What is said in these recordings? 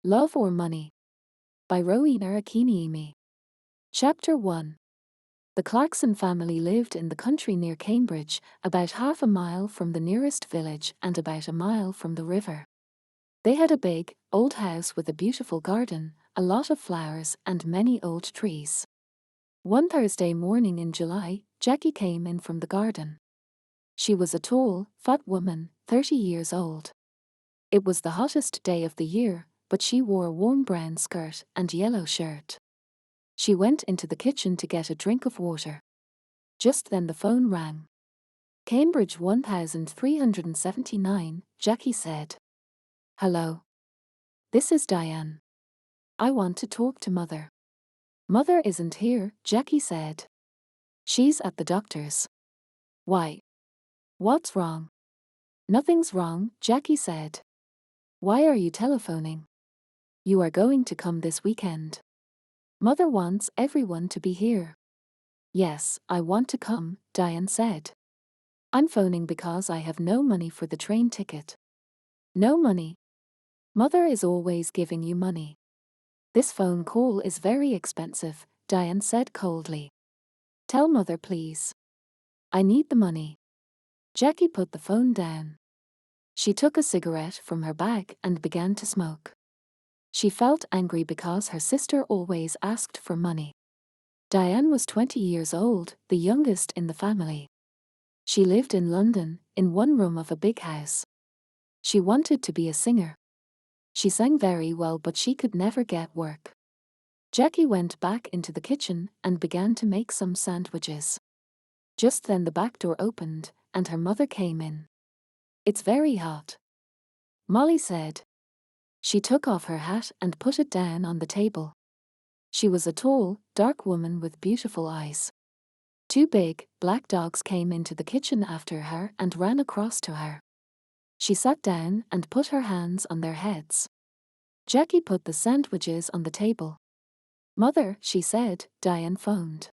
Love or Money? By Rowena Akinyemi. Chapter 1. The Clarkson family lived in the country near Cambridge, about half a mile from the nearest village and about a mile from the river. They had a big, old house with a beautiful garden, a lot of flowers and many old trees. One Thursday morning in July, Jackie came in from the garden. She was a tall, fat woman, 30 years old. It was the hottest day of the year, but she wore a warm brown skirt and yellow shirt. She went into the kitchen to get a drink of water. Just then the phone rang. Cambridge 1379, Jackie said. Hello. This is Diane. I want to talk to Mother. Mother isn't here, Jackie said. She's at the doctor's. Why? What's wrong? Nothing's wrong, Jackie said. Why are you telephoning? You are going to come this weekend. Mother wants everyone to be here. Yes, I want to come, Diane said. I'm phoning because I have no money for the train ticket. No money? Mother is always giving you money. This phone call is very expensive, Diane said coldly. Tell Mother, please. I need the money. Jackie put the phone down. She took a cigarette from her bag and began to smoke. She felt angry because her sister always asked for money. Diane was 20 years old, the youngest in the family. She lived in London, in one room of a big house. She wanted to be a singer. She sang very well, but she could never get work. Jackie went back into the kitchen and began to make some sandwiches. Just then the back door opened, and her mother came in. It's very hot, Molly said. She took off her hat and put it down on the table. She was a tall, dark woman with beautiful eyes. Two big, black dogs came into the kitchen after her and ran across to her. She sat down and put her hands on their heads. Jackie put the sandwiches on the table. Mother, she said, Diane phoned.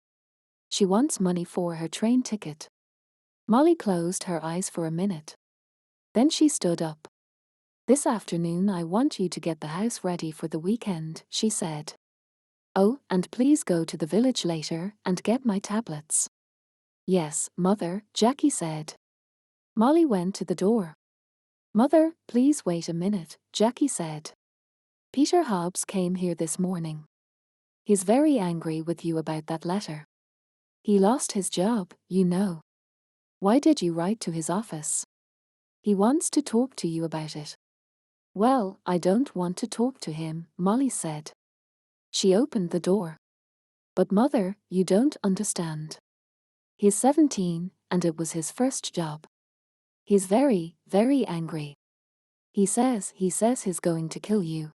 She wants money for her train ticket. Molly closed her eyes for a minute. Then she stood up. This afternoon I want you to get the house ready for the weekend, she said. Oh, and please go to the village later and get my tablets. Yes, Mother, Jackie said. Molly went to the door. Mother, please wait a minute, Jackie said. Peter Hobbs came here this morning. He's very angry with you about that letter. He lost his job, you know. Why did you write to his office? He wants to talk to you about it. Well, I don't want to talk to him, Molly said. She opened the door. But Mother, you don't understand. He's 17, and it was his first job. He's very, very angry. He says he's going to kill you.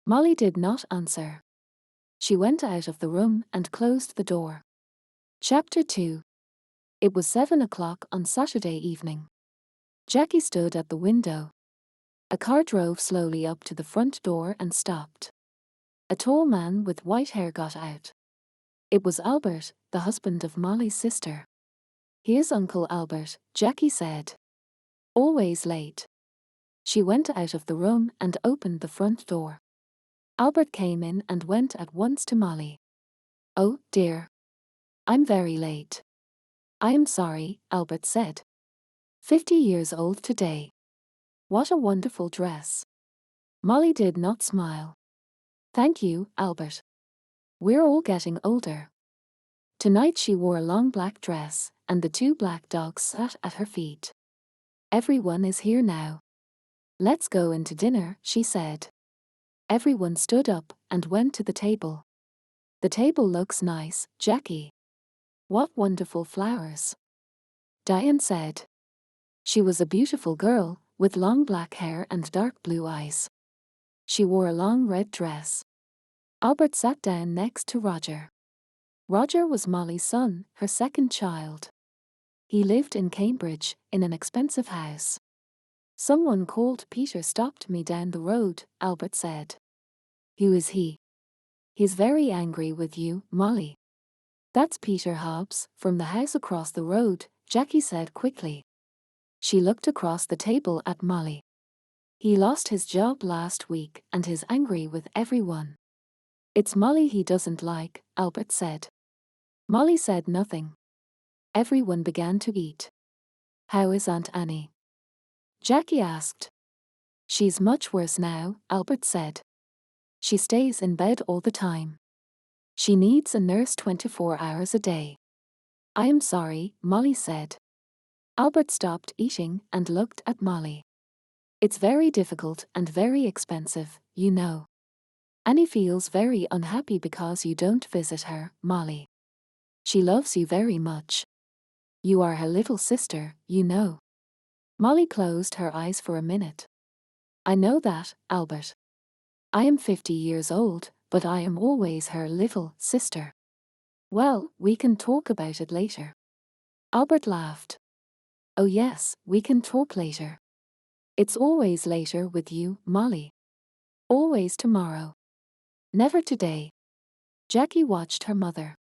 Molly did not answer. She went out of the room and closed the door. Chapter 2. It was 7 o'clock on Saturday evening. Jackie stood at the window. A car drove slowly up to the front door and stopped. A tall man with white hair got out. It was Albert, the husband of Molly's sister. Here's Uncle Albert, Jackie said. Always late. She went out of the room and opened the front door. Albert came in and went at once to Molly. Oh, dear. I'm very late. I am sorry, Albert said. 50 years old today. What a wonderful dress. Molly did not smile. Thank you, Albert. We're all getting older. Tonight she wore a long black dress, and the two black dogs sat at her feet. Everyone is here now. Let's go into dinner, she said. Everyone stood up and went to the table. The table looks nice, Jackie. What wonderful flowers, Diane said. She was a beautiful girl, with long black hair and dark blue eyes. She wore a long red dress. Albert sat down next to Roger. Roger was Molly's son, her second child. He lived in Cambridge, in an expensive house. Someone called Peter stopped me down the road, Albert said. Who is he? He's very angry with you, Molly. That's Peter Hobbs, from the house across the road, Jackie said quickly. She looked across the table at Molly. He lost his job last week and is angry with everyone. It's Molly he doesn't like, Albert said. Molly said nothing. Everyone began to eat. How is Aunt Annie? Jackie asked. She's much worse now, Albert said. She stays in bed all the time. She needs a nurse 24 hours a day. I am sorry, Molly said. Albert stopped eating and looked at Molly. It's very difficult and very expensive, you know. Annie feels very unhappy because you don't visit her, Molly. She loves you very much. You are her little sister, you know. Molly closed her eyes for a minute. I know that, Albert. I am 50 years old, but I am always her little sister. Well, we can talk about it later. Albert laughed. Oh yes, we can talk later. It's always later with you, Molly. Always tomorrow. Never today. Jackie watched her mother.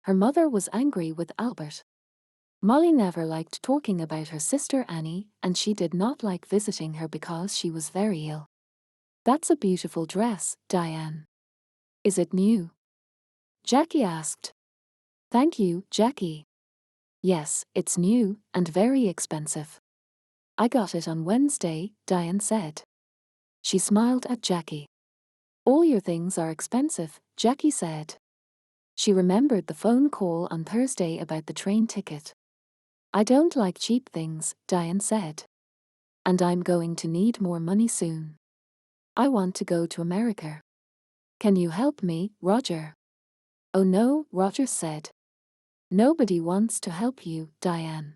Her mother was angry with Albert. Molly never liked talking about her sister Annie, and she did not like visiting her because she was very ill. That's a beautiful dress, Diane. Is it new? Jackie asked. Thank you, Jackie. Yes, it's new and very expensive. I got it on Wednesday, Diane said. She smiled at Jackie. All your things are expensive, Jackie said. She remembered the phone call on Thursday about the train ticket. I don't like cheap things, Diane said. And I'm going to need more money soon. I want to go to America. Can you help me, Roger? Oh no, Roger said. Nobody wants to help you, Diane.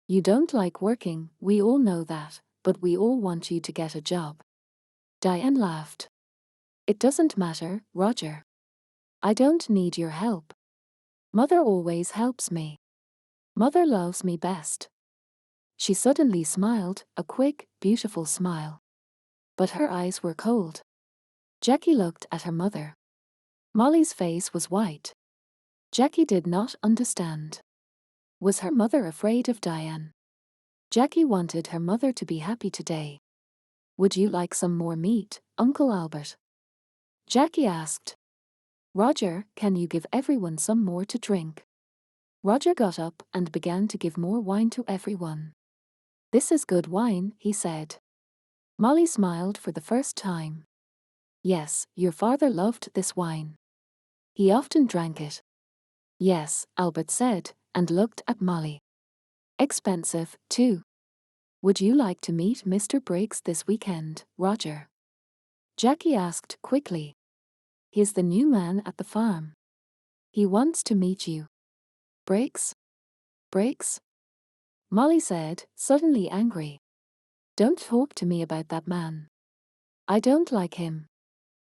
You don't like working, we all know that, but we all want you to get a job. Diane laughed. It doesn't matter, Roger. I don't need your help. Mother always helps me. Mother loves me best. She suddenly smiled, a quick, beautiful smile. But her eyes were cold. Jackie looked at her mother. Molly's face was white. Jackie did not understand. Was her mother afraid of Diane? Jackie wanted her mother to be happy today. Would you like some more meat, Uncle Albert? Jackie asked. Roger, can you give everyone some more to drink? Roger got up and began to give more wine to everyone. This is good wine, he said. Molly smiled for the first time. Yes, your father loved this wine. He often drank it. Yes, Albert said, and looked at Molly. Expensive, too. Would you like to meet Mr. Briggs this weekend, Roger? Jackie asked quickly. He's the new man at the farm. He wants to meet you. Briggs? Briggs? Molly said, suddenly angry. Don't talk to me about that man. I don't like him.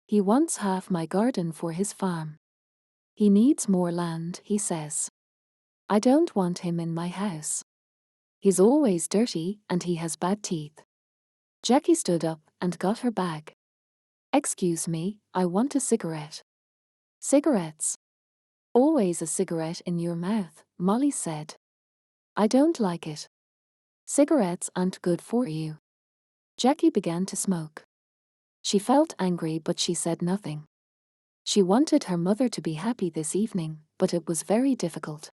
He wants half my garden for his farm. He needs more land, he says. I don't want him in my house. He's always dirty and he has bad teeth. Jackie stood up and got her bag. Excuse me, I want a cigarette. Cigarettes? Always a cigarette in your mouth, Molly said. I don't like it. Cigarettes aren't good for you. Jackie began to smoke. She felt angry but she said nothing. She wanted her mother to be happy this evening, but it was very difficult.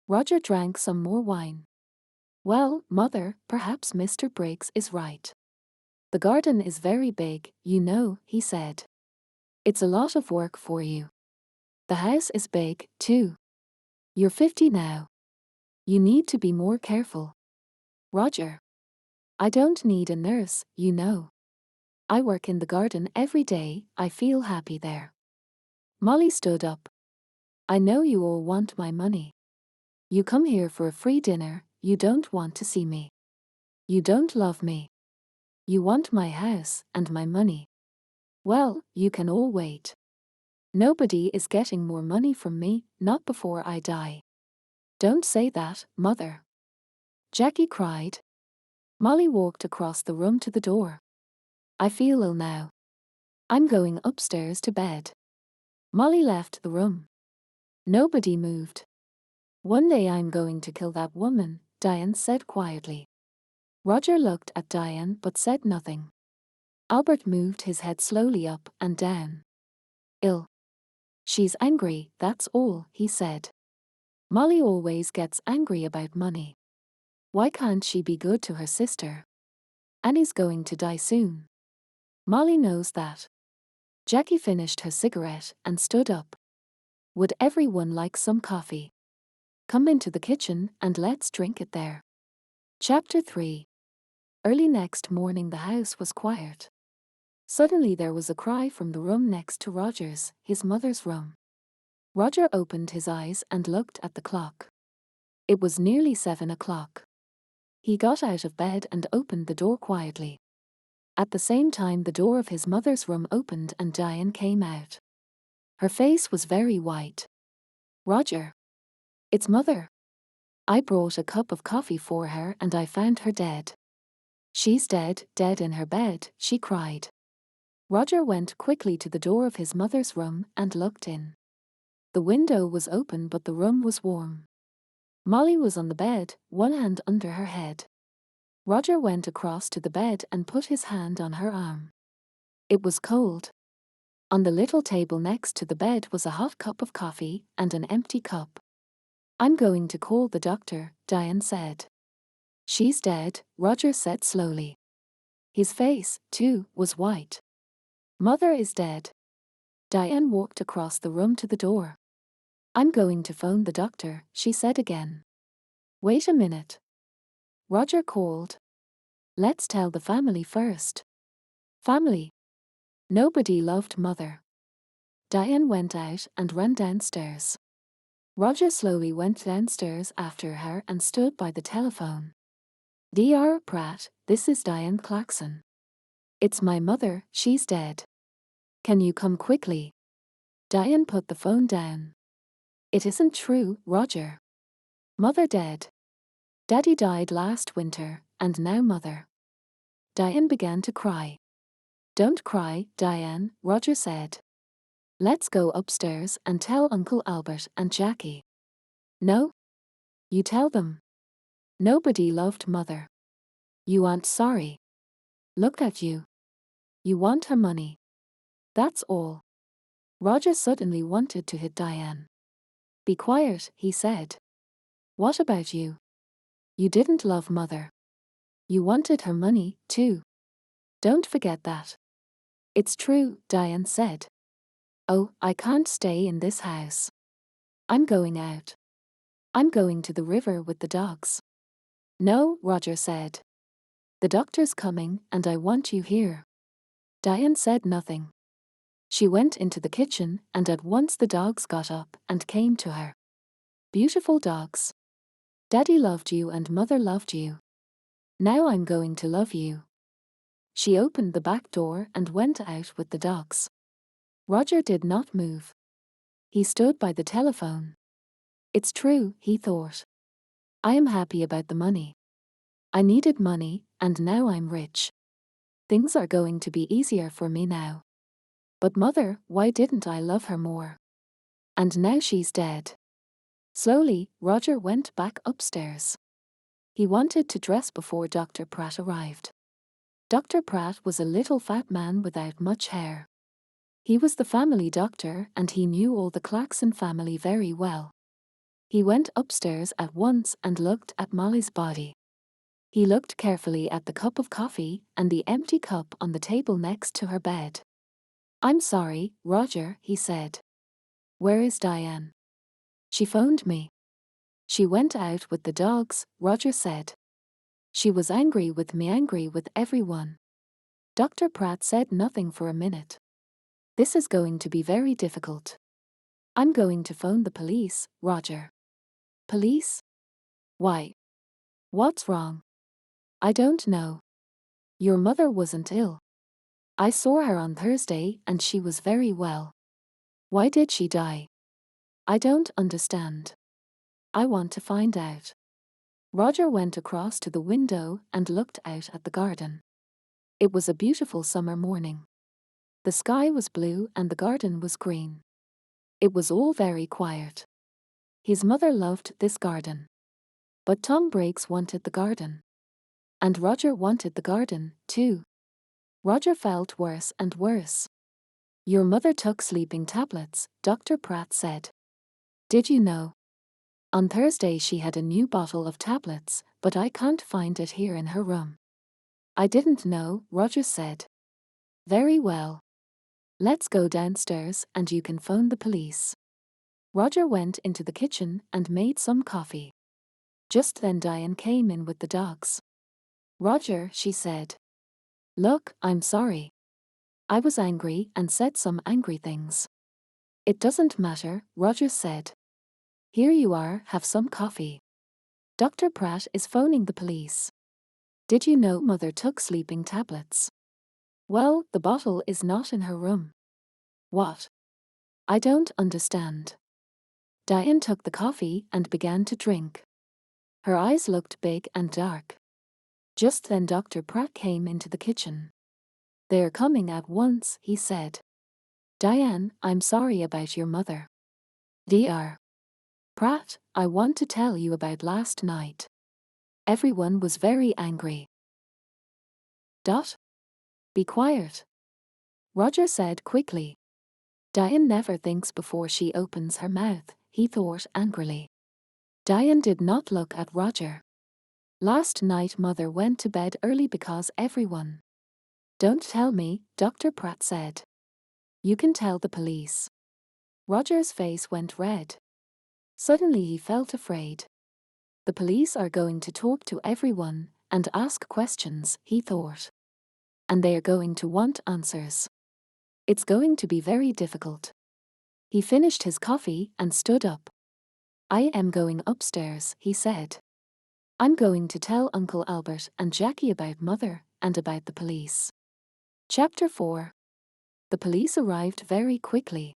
Roger drank some more wine. Well, Mother, perhaps Mr. Briggs is right. The garden is very big, you know, he said. It's a lot of work for you. The house is big, too. You're 50 now. You need to be more careful. Roger. I don't need a nurse, you know. I work in the garden every day, I feel happy there. Molly stood up. I know you all want my money. You come here for a free dinner, you don't want to see me. You don't love me. You want my house and my money. Well, you can all wait. Nobody is getting more money from me, not before I die. Don't say that, Mother. Jackie cried. Molly walked across the room to the door. I feel ill now. I'm going upstairs to bed. Molly left the room. Nobody moved. One day I'm going to kill that woman, Diane said quietly. Roger looked at Diane but said nothing. Albert moved his head slowly up and down. Ill. She's angry, that's all, he said. Molly always gets angry about money. Why can't she be good to her sister? Annie's going to die soon. Molly knows that. Jackie finished her cigarette and stood up. Would everyone like some coffee? Come into the kitchen and let's drink it there. Chapter 3. Early next morning the house was quiet. Suddenly there was a cry from the room next to Roger's, his mother's room. Roger opened his eyes and looked at the clock. It was nearly 7 o'clock. He got out of bed and opened the door quietly. At the same time the door of his mother's room opened and Diane came out. Her face was very white. Roger. It's Mother. I brought a cup of coffee for her and I found her dead. She's dead, dead in her bed, she cried. Roger went quickly to the door of his mother's room and looked in. The window was open but the room was warm. Molly was on the bed, one hand under her head. Roger went across to the bed and put his hand on her arm. It was cold. On the little table next to the bed was a hot cup of coffee and an empty cup. I'm going to call the doctor, Diane said. She's dead, Roger said slowly. His face, too, was white. Mother is dead. Diane walked across the room to the door. I'm going to phone the doctor, she said again. Wait a minute. Roger called. Let's tell the family first. Family. Nobody loved Mother. Diane went out and ran downstairs. Roger slowly went downstairs after her and stood by the telephone. Dr. Pratt, this is Diane Claxon. It's my mother, she's dead. Can you come quickly? Diane put the phone down. It isn't true, Roger. Mother dead. Daddy died last winter, and now Mother. Diane began to cry. Don't cry, Diane, Roger said. Let's go upstairs and tell Uncle Albert and Jackie. No? You tell them. Nobody loved Mother. You aren't sorry. Look at you. You want her money. That's all. Roger suddenly wanted to hit Diane. Be quiet, he said. What about you? You didn't love Mother. You wanted her money, too. Don't forget that. It's true, Diane said. Oh, I can't stay in this house. I'm going out. I'm going to the river with the dogs. No, Roger said. The doctor's coming and I want you here. Diane said nothing. She went into the kitchen and at once the dogs got up and came to her. Beautiful dogs. Daddy loved you and Mother loved you. Now I'm going to love you. She opened the back door and went out with the dogs. Roger did not move. He stood by the telephone. It's true, he thought. I am happy about the money. I needed money, and now I'm rich. Things are going to be easier for me now. But Mother, why didn't I love her more? And now she's dead. Slowly, Roger went back upstairs. He wanted to dress before Dr. Pratt arrived. Dr. Pratt was a little fat man without much hair. He was the family doctor and he knew all the Claxon family very well. He went upstairs at once and looked at Molly's body. He looked carefully at the cup of coffee and the empty cup on the table next to her bed. I'm sorry, Roger, he said. Where is Diane? She phoned me. She went out with the dogs, Roger said. She was angry with me, angry with everyone. Dr. Pratt said nothing for a minute. This is going to be very difficult. I'm going to phone the police, Roger. Police? Why? What's wrong? I don't know. Your mother wasn't ill. I saw her on Thursday and she was very well. Why did she die? I don't understand. I want to find out. Roger went across to the window and looked out at the garden. It was a beautiful summer morning. The sky was blue and the garden was green. It was all very quiet. His mother loved this garden. But Tom Briggs wanted the garden. And Roger wanted the garden, too. Roger felt worse and worse. Your mother took sleeping tablets, Dr. Pratt said. Did you know? On Thursday she had a new bottle of tablets, but I can't find it here in her room. I didn't know, Roger said. Very well. Let's go downstairs and you can phone the police. Roger went into the kitchen and made some coffee. Just then Diane came in with the dogs. Roger, she said. Look, I'm sorry. I was angry and said some angry things. It doesn't matter, Roger said. Here you are, have some coffee. Dr. Pratt is phoning the police. Did you know Mother took sleeping tablets? Well, the bottle is not in her room. What? I don't understand. Diane took the coffee and began to drink. Her eyes looked big and dark. Just then Dr. Pratt came into the kitchen. They're coming at once, he said. Diane, I'm sorry about your mother. Dr. Pratt, I want to tell you about last night. Everyone was very angry. Be quiet. Roger said quickly. Diane never thinks before she opens her mouth, he thought angrily. Diane did not look at Roger. Last night Mother went to bed early because everyone. Don't tell me, Dr. Pratt said. You can tell the police. Roger's face went red. Suddenly he felt afraid. The police are going to talk to everyone and ask questions, he thought. And they are going to want answers. It's going to be very difficult. He finished his coffee and stood up. I am going upstairs, he said. I'm going to tell Uncle Albert and Jackie about Mother and about the police. Chapter 4. The police arrived very quickly.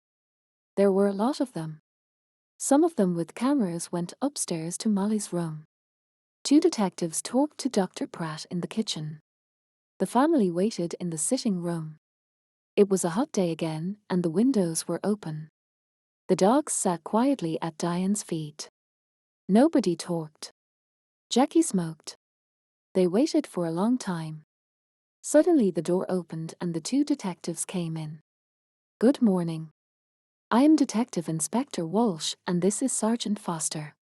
There were a lot of them. Some of them with cameras went upstairs to Molly's room. 2 detectives talked to Dr. Pratt in the kitchen. The family waited in the sitting room. It was a hot day again and the windows were open. The dogs sat quietly at Diane's feet. Nobody talked. Jackie smoked. They waited for a long time. Suddenly the door opened and the 2 detectives came in. Good morning. I am Detective Inspector Walsh and this is Sergeant Foster.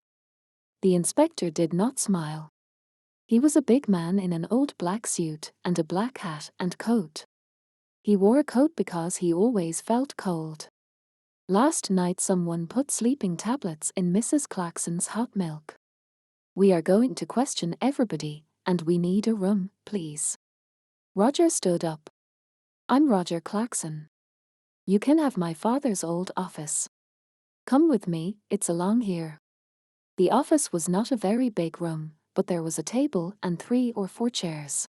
The inspector did not smile. He was a big man in an old black suit and a black hat and coat. He wore a coat because he always felt cold. Last night someone put sleeping tablets in Mrs. Clarkson's hot milk. We are going to question everybody, and we need a room, please. Roger stood up. I'm Roger Clarkson. You can have my father's old office. Come with me, it's along here. The office was not a very big room, but there was a table and 3 or 4 chairs.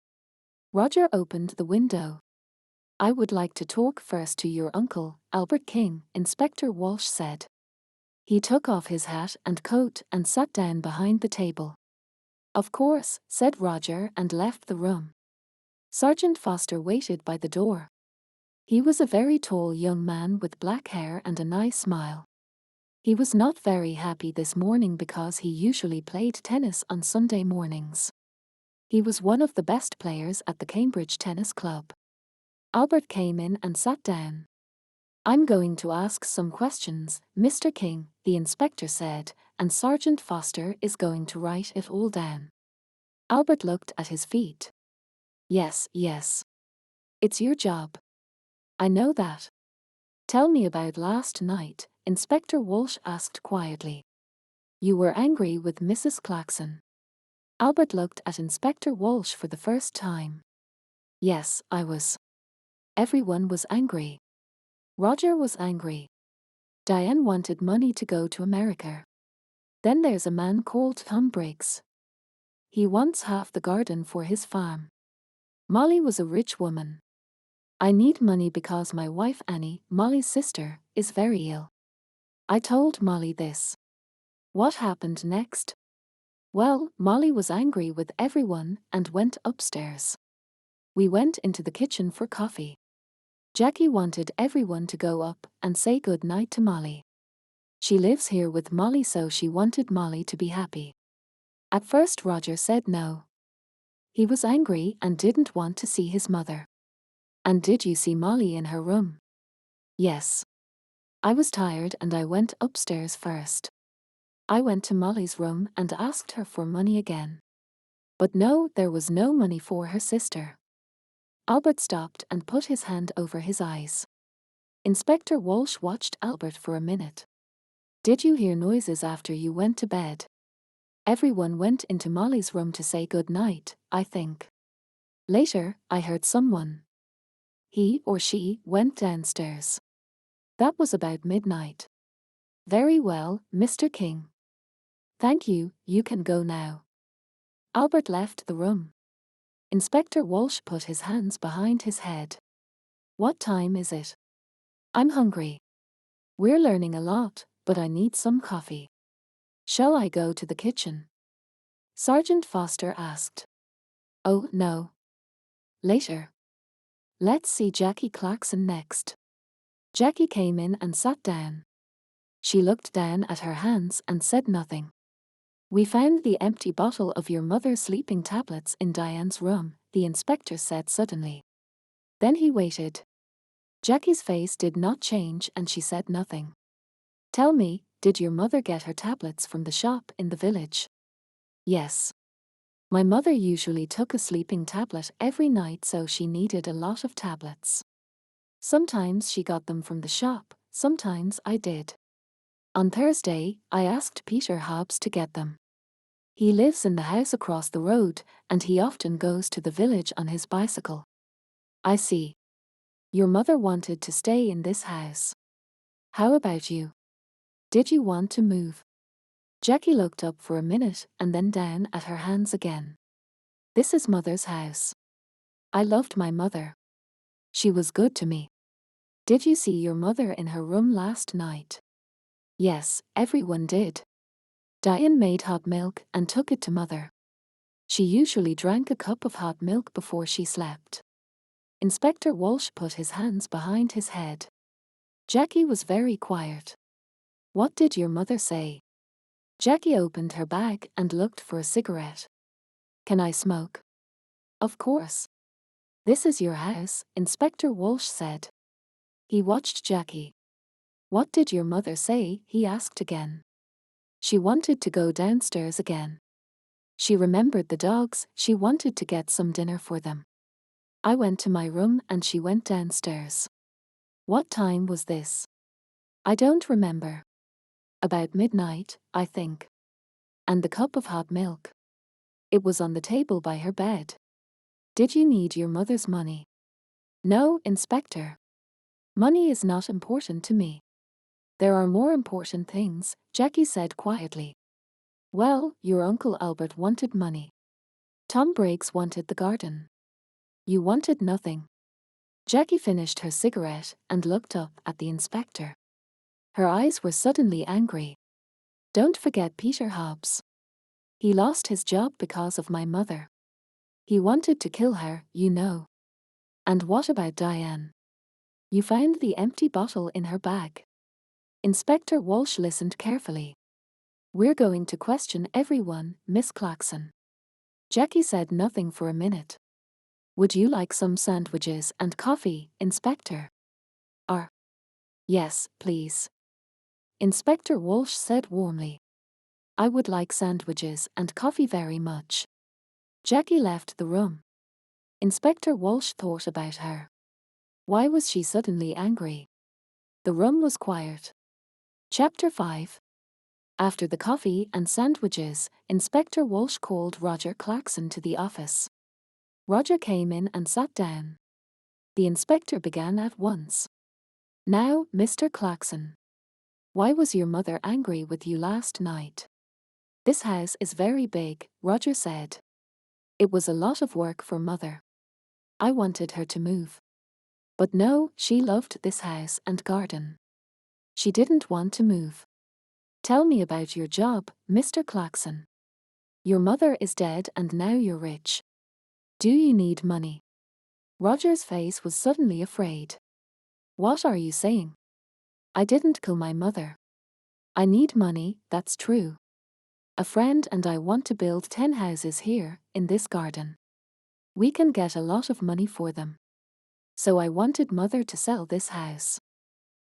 Roger opened the window. I would like to talk first to your uncle, Albert King, Inspector Walsh said. He took off his hat and coat and sat down behind the table. Of course, said Roger and left the room. Sergeant Foster waited by the door. He was a very tall young man with black hair and a nice smile. He was not very happy this morning because he usually played tennis on Sunday mornings. He was one of the best players at the Cambridge Tennis Club. Albert came in and sat down. I'm going to ask some questions, Mr. King, the inspector said, and Sergeant Foster is going to write it all down. Albert looked at his feet. Yes. It's your job. I know that. Tell me about last night, Inspector Walsh asked quietly. You were angry with Mrs. Clarkson. Albert looked at Inspector Walsh for the first time. Yes, I was. Everyone was angry. Roger was angry. Diane wanted money to go to America. Then there's a man called Tom Briggs. He wants half the garden for his farm. Molly was a rich woman. I need money because my wife Annie, Molly's sister, is very ill. I told Molly this. What happened next? Well, Molly was angry with everyone and went upstairs. We went into the kitchen for coffee. Jackie wanted everyone to go up and say good night to Molly. She lives here with Molly, so she wanted Molly to be happy. At first Roger said no. He was angry and didn't want to see his mother. And did you see Molly in her room? Yes. I was tired and I went upstairs first. I went to Molly's room and asked her for money again. But no, there was no money for her sister. Albert stopped and put his hand over his eyes. Inspector Walsh watched Albert for a minute. Did you hear noises after you went to bed? Everyone went into Molly's room to say good night, I think. Later, I heard someone. He or she went downstairs. That was about midnight. Very well, Mr. King. Thank you, you can go now. Albert left the room. Inspector Walsh put his hands behind his head. What time is it? I'm hungry. We're learning a lot, but I need some coffee. Shall I go to the kitchen? Sergeant Foster asked. Oh, no. Later. Let's see Jackie Clarkson next. Jackie came in and sat down. She looked down at her hands and said nothing. We found the empty bottle of your mother's sleeping tablets in Diane's room, the inspector said suddenly. Then he waited. Jackie's face did not change and she said nothing. Tell me, did your mother get her tablets from the shop in the village? Yes. My mother usually took a sleeping tablet every night, so she needed a lot of tablets. Sometimes she got them from the shop, sometimes I did. On Thursday, I asked Peter Hobbs to get them. He lives in the house across the road, and he often goes to the village on his bicycle. I see. Your mother wanted to stay in this house. How about you? Did you want to move? Jackie looked up for a minute and then down at her hands again. This is Mother's house. I loved my mother. She was good to me. Did you see your mother in her room last night? Yes, everyone did. Diane made hot milk and took it to Mother. She usually drank a cup of hot milk before she slept. Inspector Walsh put his hands behind his head. Jackie was very quiet. What did your mother say? Jackie opened her bag and looked for a cigarette. Can I smoke? Of course. This is your house, Inspector Walsh said. He watched Jackie. What did your mother say? He asked again. She wanted to go downstairs again. She remembered the dogs, she wanted to get some dinner for them. I went to my room and she went downstairs. What time was this? I don't remember. About midnight, I think. And the cup of hot milk. It was on the table by her bed. Did you need your mother's money? No, Inspector. Money is not important to me. There are more important things, Jackie said quietly. Well, your Uncle Albert wanted money. Tom Briggs wanted the garden. You wanted nothing. Jackie finished her cigarette and looked up at the inspector. Her eyes were suddenly angry. Don't forget Peter Hobbs. He lost his job because of my mother. He wanted to kill her, you know. And what about Diane? You found the empty bottle in her bag. Inspector Walsh listened carefully. We're going to question everyone, Miss Clarkson. Jackie said nothing for a minute. Would you like some sandwiches and coffee, Inspector? Or? Yes, please. Inspector Walsh said warmly. I would like sandwiches and coffee very much. Jackie left the room. Inspector Walsh thought about her. Why was she suddenly angry? The room was quiet. Chapter 5. After the coffee and sandwiches, Inspector Walsh called Roger Clarkson to the office. Roger came in and sat down. The inspector began at once. Now, Mr. Clarkson. Why was your mother angry with you last night? This house is very big, Roger said. It was a lot of work for Mother. I wanted her to move. But no, she loved this house and garden. She didn't want to move. Tell me about your job, Mr. Clarkson. Your mother is dead and now you're rich. Do you need money? Roger's face was suddenly afraid. What are you saying? I didn't kill my mother. I need money, that's true. A friend and I want to build 10 houses here, in this garden. We can get a lot of money for them. So I wanted Mother to sell this house.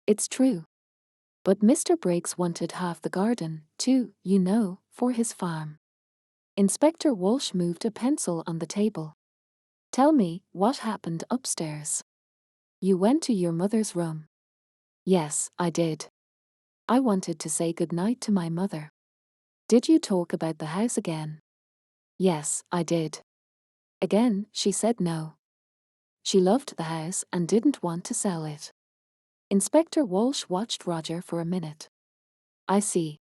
It's true. But Mr. Briggs wanted half the garden, too, you know, for his farm. Inspector Walsh moved a pencil on the table. Tell me, what happened upstairs? You went to your mother's room. Yes, I did. I wanted to say goodnight to my mother. Did you talk about the house again? Yes, I did. Again, she said no. She loved the house and didn't want to sell it. Inspector Walsh watched Roger for a minute. I see.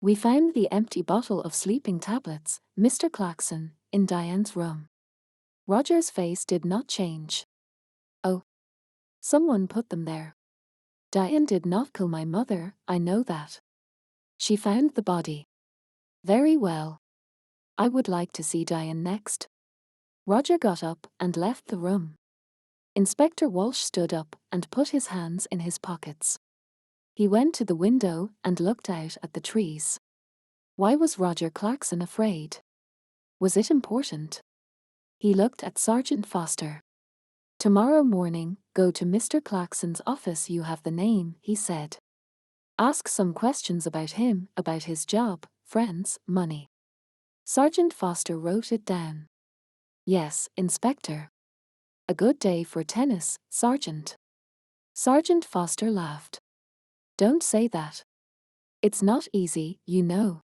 We found the empty bottle of sleeping tablets, Mr. Clarkson, in Diane's room. Roger's face did not change. Oh. Someone put them there. Diane did not kill my mother, I know that. She found the body. Very well. I would like to see Diane next. Roger got up and left the room. Inspector Walsh stood up and put his hands in his pockets. He went to the window and looked out at the trees. Why was Roger Clarkson afraid? Was it important? He looked at Sergeant Foster. Tomorrow morning, go to Mr. Clarkson's office. You have the name, he said. Ask some questions about him, about his job, friends, money. Sergeant Foster wrote it down. Yes, Inspector. A good day for tennis, Sergeant. Sergeant Foster laughed. Don't say that. It's not easy, you know.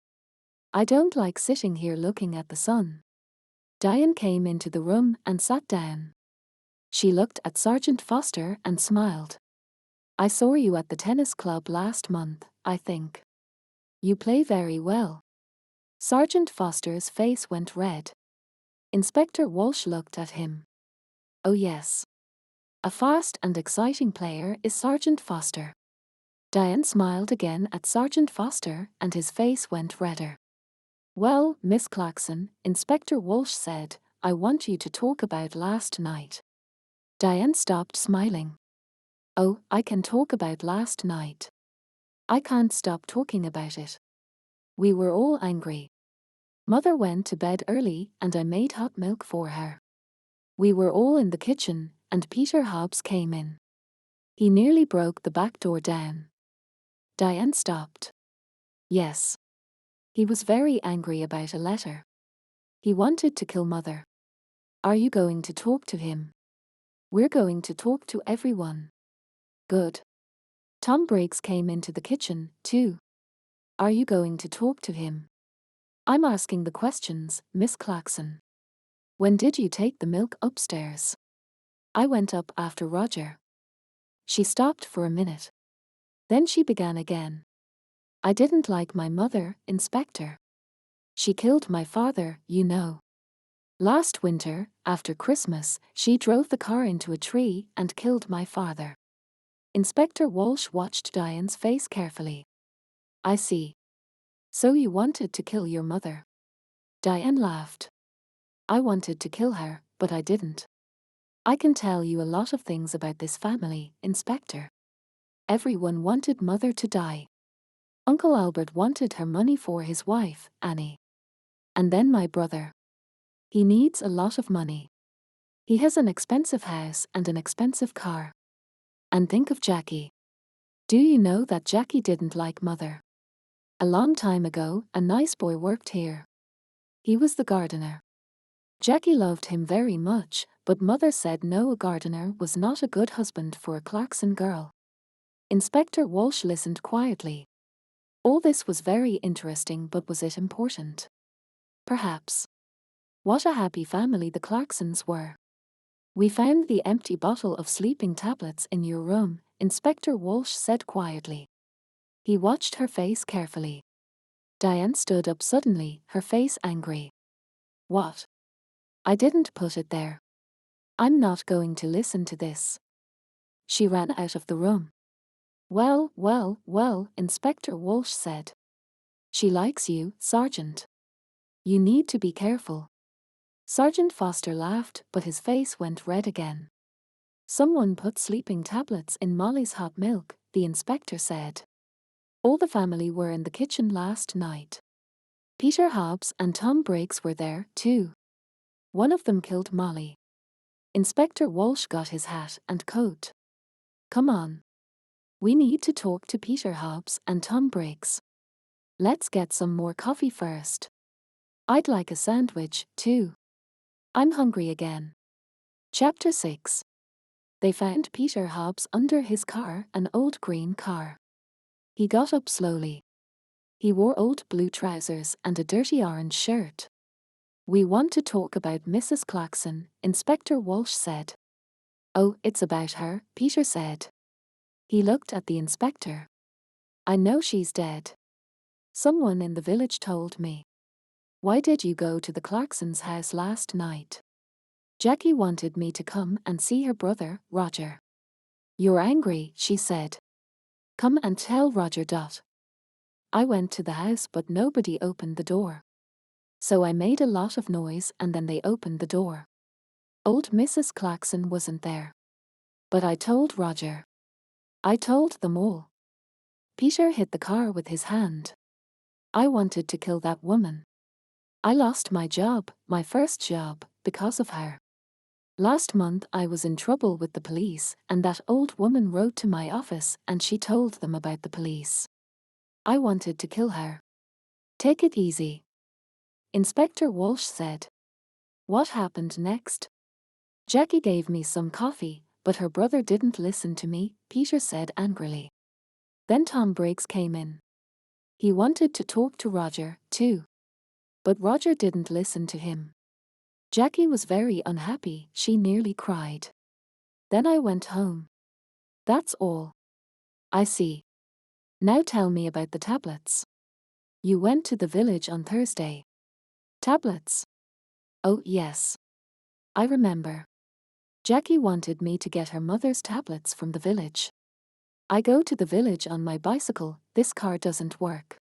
I don't like sitting here looking at the sun. Diane came into the room and sat down. She looked at Sergeant Foster and smiled. I saw you at the tennis club last month, I think. You play very well. Sergeant Foster's face went red. Inspector Walsh looked at him. Oh yes. A fast and exciting player is Sergeant Foster. Diane smiled again at Sergeant Foster and his face went redder. Well, Miss Clarkson, Inspector Walsh said, I want you to talk about last night. Diane stopped smiling. Oh, I can talk about last night. I can't stop talking about it. We were all angry. Mother went to bed early and I made hot milk for her. We were all in the kitchen and Peter Hobbs came in. He nearly broke the back door down. Diane stopped. Yes. He was very angry about a letter. He wanted to kill Mother. Are you going to talk to him? We're going to talk to everyone. Good. Tom Briggs came into the kitchen, too. Are you going to talk to him? I'm asking the questions, Miss Clarkson. When did you take the milk upstairs? I went up after Roger. She stopped for a minute. Then she began again. I didn't like my mother, Inspector. She killed my father, you know. Last winter, after Christmas, she drove the car into a tree and killed my father. Inspector Walsh watched Diane's face carefully. I see. So you wanted to kill your mother? Diane laughed. I wanted to kill her, but I didn't. I can tell you a lot of things about this family, Inspector. Everyone wanted Mother to die. Uncle Albert wanted her money for his wife, Annie. And then my brother. He needs a lot of money. He has an expensive house and an expensive car. And think of Jackie. Do you know that Jackie didn't like Mother? A long time ago, a nice boy worked here. He was the gardener. Jackie loved him very much, but Mother said no, a gardener was not a good husband for a Clarkson girl. Inspector Walsh listened quietly. All this was very interesting, but was it important? Perhaps. What a happy family the Clarksons were. We found the empty bottle of sleeping tablets in your room, Inspector Walsh said quietly. He watched her face carefully. Diane stood up suddenly, her face angry. What? I didn't put it there. I'm not going to listen to this. She ran out of the room. Well, Inspector Walsh said. She likes you, Sergeant. You need to be careful. Sergeant Foster laughed, but his face went red again. Someone put sleeping tablets in Molly's hot milk, the inspector said. All the family were in the kitchen last night. Peter Hobbs and Tom Briggs were there, too. One of them killed Molly. Inspector Walsh got his hat and coat. Come on. We need to talk to Peter Hobbs and Tom Briggs. Let's get some more coffee first. I'd like a sandwich, too. I'm hungry again. Chapter 6. They found Peter Hobbs under his car, an old green car. He got up slowly. He wore old blue trousers and a dirty orange shirt. We want to talk about Mrs. Claxon, Inspector Walsh said. Oh, it's about her, Peter said. He looked at the inspector. I know she's dead. Someone in the village told me. Why did you go to the Clarksons' house last night? Jackie wanted me to come and see her brother, Roger. You're angry, she said. Come and tell Roger. I went to the house but nobody opened the door. So I made a lot of noise and then they opened the door. Old Mrs. Claxon wasn't there. But I told Roger. I told them all. Peter hit the car with his hand. I wanted to kill that woman. I lost my job, my first job, because of her. Last month I was in trouble with the police and that old woman wrote to my office and she told them about the police. I wanted to kill her. Take it easy. Inspector Walsh said. What happened next? Jackie gave me some coffee, but her brother didn't listen to me, Peter said angrily. Then Tom Briggs came in. He wanted to talk to Roger, too. But Roger didn't listen to him. Jackie was very unhappy, she nearly cried. Then I went home. That's all. I see. Now tell me about the tablets. You went to the village on Thursday. Tablets? Oh, yes. I remember. Jackie wanted me to get her mother's tablets from the village. I go to the village on my bicycle, this car doesn't work.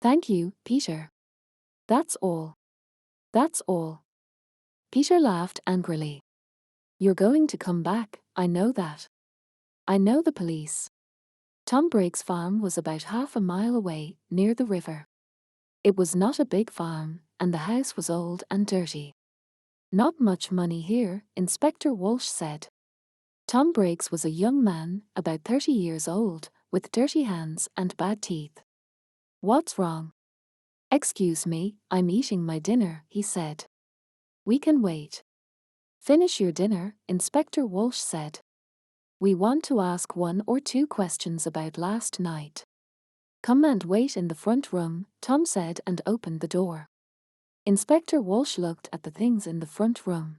Thank you, Peter. That's all. That's all. Peter laughed angrily. You're going to come back, I know that. I know the police. Tom Briggs' farm was about half a mile away, near the river. It was not a big farm, and the house was old and dirty. Not much money here, Inspector Walsh said. Tom Briggs was a young man, about 30 years old, with dirty hands and bad teeth. What's wrong? Excuse me, I'm eating my dinner, he said. We can wait. Finish your dinner, Inspector Walsh said. We want to ask 1 or 2 questions about last night. Come and wait in the front room, Tom said and opened the door. Inspector Walsh looked at the things in the front room.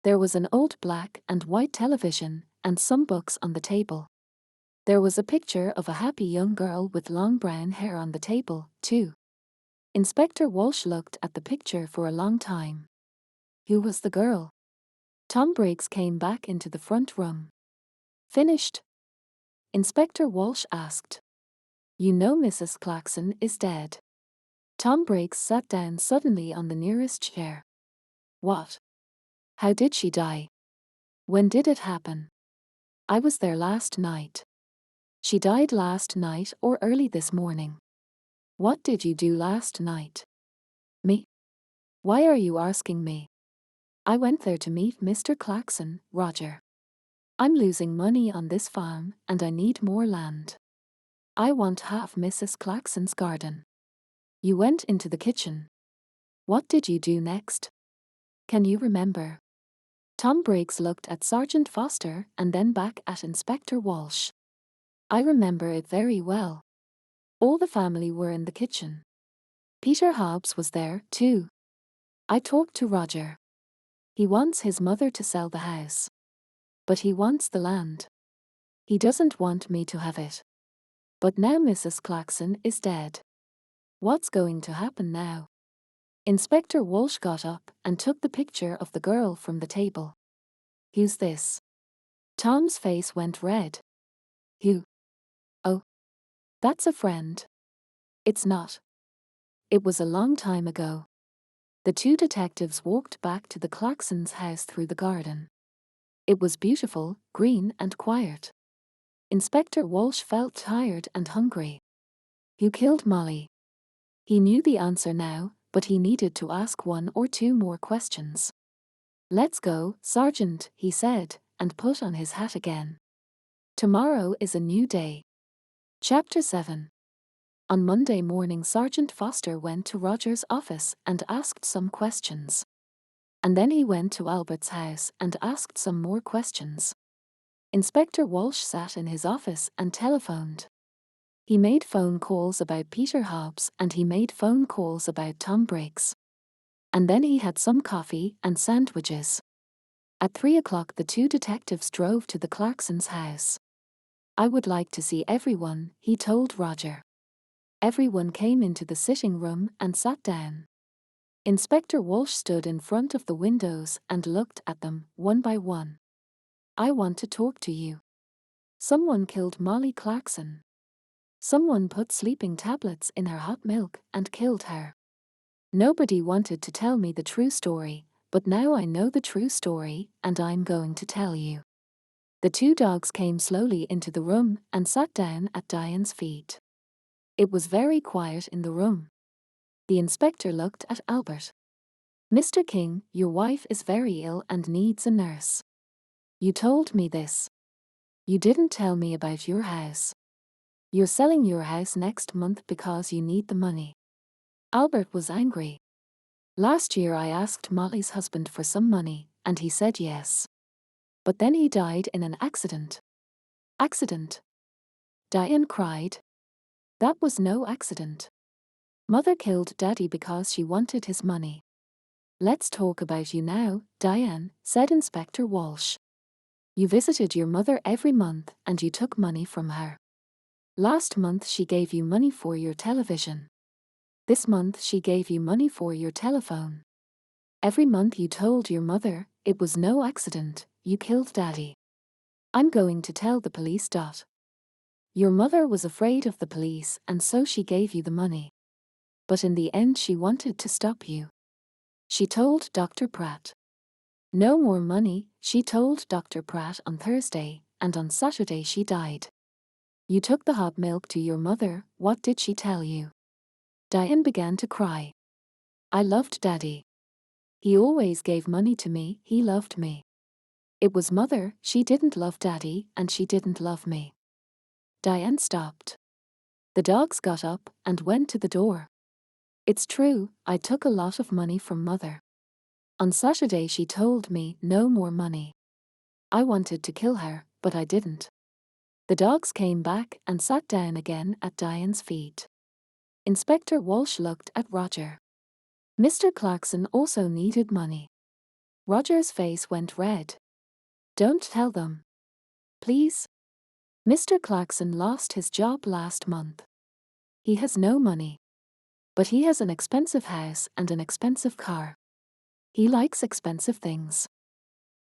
There was an old black and white television and some books on the table. There was a picture of a happy young girl with long brown hair on the table, too. Inspector Walsh looked at the picture for a long time. Who was the girl? Tom Briggs came back into the front room. Finished? Inspector Walsh asked. You know Mrs. Claxon is dead. Tom Briggs sat down suddenly on the nearest chair. What? How did she die? When did it happen? I was there last night. She died last night or early this morning. What did you do last night? Me? Why are you asking me? I went there to meet Mr. Claxon, Roger. I'm losing money on this farm and I need more land. I want half Mrs. Claxon's garden. You went into the kitchen. What did you do next? Can you remember? Tom Briggs looked at Sergeant Foster and then back at Inspector Walsh. I remember it very well. All the family were in the kitchen. Peter Hobbs was there, too. I talked to Roger. He wants his mother to sell the house. But he wants the land. He doesn't want me to have it. But now Mrs. Claxon is dead. What's going to happen now? Inspector Walsh got up and took the picture of the girl from the table. Who's this? Tom's face went red. Who? Oh, that's a friend. It's not. It was a long time ago. The 2 detectives walked back to the Claxons' house through the garden. It was beautiful, green and quiet. Inspector Walsh felt tired and hungry. Who killed Molly? He knew the answer now, but he needed to ask 1 or 2 more questions. "Let's go, Sergeant," he said, and put on his hat again. Tomorrow is a new day. Chapter 7. On Monday morning, Sergeant Foster went to Roger's office and asked some questions. And then he went to Albert's house and asked some more questions. Inspector Walsh sat in his office and telephoned. He made phone calls about Peter Hobbs and he made phone calls about Tom Briggs. And then he had some coffee and sandwiches. At 3 o'clock the 2 detectives drove to the Clarksons' house. "I would like to see everyone," he told Roger. Everyone came into the sitting room and sat down. Inspector Walsh stood in front of the windows and looked at them, one by one. "I want to talk to you. Someone killed Molly Clarkson. Someone put sleeping tablets in her hot milk and killed her. Nobody wanted to tell me the true story, but now I know the true story and I'm going to tell you." The 2 dogs came slowly into the room and sat down at Diane's feet. It was very quiet in the room. The inspector looked at Albert. "Mr. King, your wife is very ill and needs a nurse. You told me this. You didn't tell me about your house. You're selling your house next month because you need the money." Albert was angry. "Last year I asked Molly's husband for some money, and he said yes. But then he died in an accident." "Accident?" Diane cried. "That was no accident. Mother killed Daddy because she wanted his money." "Let's talk about you now, Diane," said Inspector Walsh. "You visited your mother every month and you took money from her. Last month she gave you money for your television. This month she gave you money for your telephone. Every month you told your mother it was no accident, you killed Daddy. I'm going to tell the police. Your mother was afraid of the police and so she gave you the money. But in the end she wanted to stop you. She told Dr. Pratt. No more money, she told Dr. Pratt on Thursday, and on Saturday she died. You took the hot milk to your mother, what did she tell you?" Diane began to cry. "I loved Daddy. He always gave money to me, he loved me. It was Mother, she didn't love Daddy and she didn't love me." Diane stopped. The dogs got up and went to the door. "It's true, I took a lot of money from Mother. On Saturday she told me no more money. I wanted to kill her, but I didn't." The dogs came back and sat down again at Diane's feet. Inspector Walsh looked at Roger. Mr. Clarkson also needed money. Roger's face went red. "Don't tell them. Please. Mr. Clarkson lost his job last month. He has no money. But he has an expensive house and an expensive car. He likes expensive things."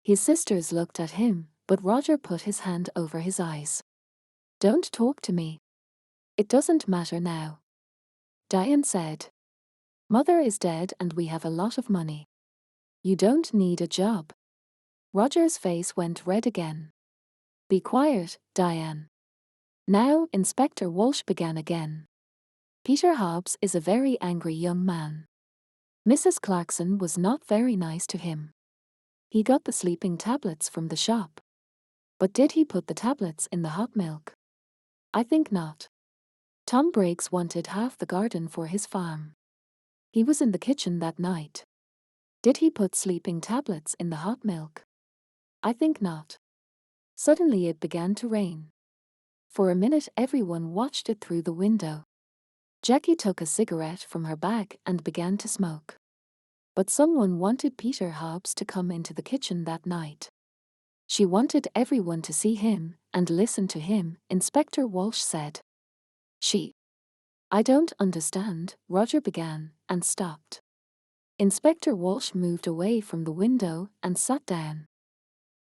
His sisters looked at him, but Roger put his hand over his eyes. "Don't talk to me. It doesn't matter now." Diane said. "Mother is dead and we have a lot of money. You don't need a job." Roger's face went red again. "Be quiet, Diane." Now Inspector Walsh began again. "Peter Hobbs is a very angry young man. Mrs. Clarkson was not very nice to him. He got the sleeping tablets from the shop. But did he put the tablets in the hot milk? I think not. Tom Briggs wanted half the garden for his farm. He was in the kitchen that night. Did he put sleeping tablets in the hot milk? I think not." Suddenly it began to rain. For a minute everyone watched it through the window. Jackie took a cigarette from her bag and began to smoke. But someone wanted Peter Hobbs to come into the kitchen that night. She wanted everyone to see him and listen to him, Inspector Walsh said. I don't understand, Roger began, and stopped. Inspector Walsh moved away from the window and sat down.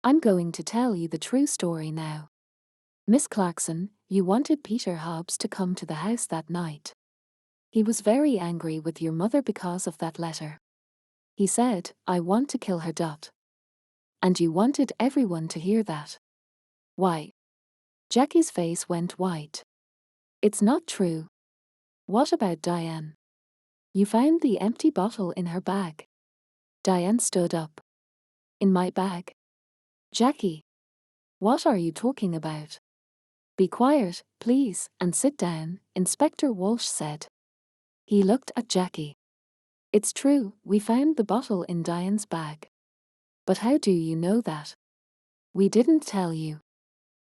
"I'm going to tell you the true story now. Miss Clarkson, you wanted Peter Hobbs to come to the house that night. He was very angry with your mother because of that letter. He said, 'I want to kill her.' And you wanted everyone to hear that. Why?" Jackie's face went white. "It's not true." "What about Diane?" You found the empty bottle in her bag. Diane stood up. In my bag? Jackie, what are you talking about? Be quiet, please, and sit down, Inspector Walsh said. He looked at Jackie. It's true, we found the bottle in Diane's bag. But how do you know that? We didn't tell you.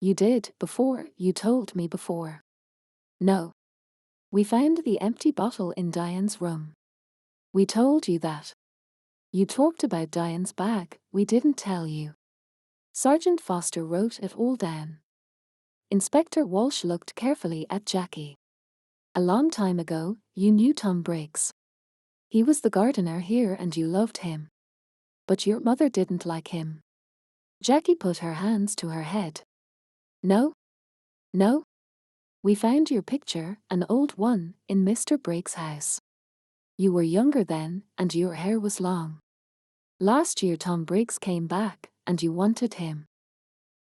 You did before, you told me before. No. We found the empty bottle in Diane's room. We told you that. You talked about Diane's bag, we didn't tell you. Sergeant Foster wrote it all down. Inspector Walsh looked carefully at Jackie. A long time ago, you knew Tom Briggs. He was the gardener here and you loved him. But your mother didn't like him. Jackie put her hands to her head. No? No? We found your picture, an old one, in Mr. Briggs' house. You were younger then, and your hair was long. Last year Tom Briggs came back, and you wanted him.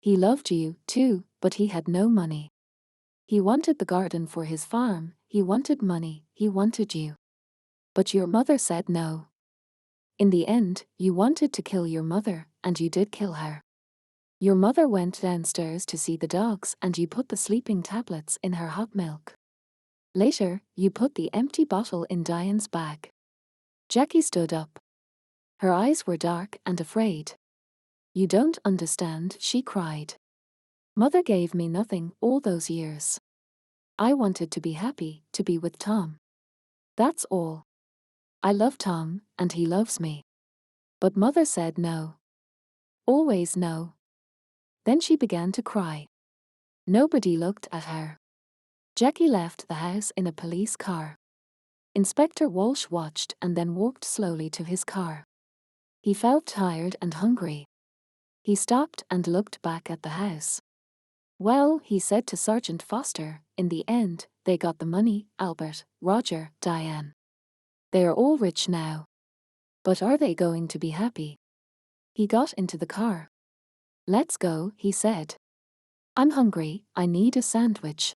He loved you, too, but he had no money. He wanted the garden for his farm, he wanted money, he wanted you. But your mother said no. In the end, you wanted to kill your mother, and you did kill her. Your mother went downstairs to see the dogs and you put the sleeping tablets in her hot milk. Later, you put the empty bottle in Diane's bag. Jackie stood up. Her eyes were dark and afraid. You don't understand, she cried. Mother gave me nothing all those years. I wanted to be happy, to be with Tom. That's all. I love Tom, and he loves me. But Mother said no. Always no. Then she began to cry. Nobody looked at her. Jackie left the house in a police car. Inspector Walsh watched and then walked slowly to his car. He felt tired and hungry. He stopped and looked back at the house. Well, he said to Sergeant Foster, in the end, they got the money, Albert, Roger, Diane. They are all rich now. But are they going to be happy? He got into the car. Let's go, he said. I'm hungry, I need a sandwich.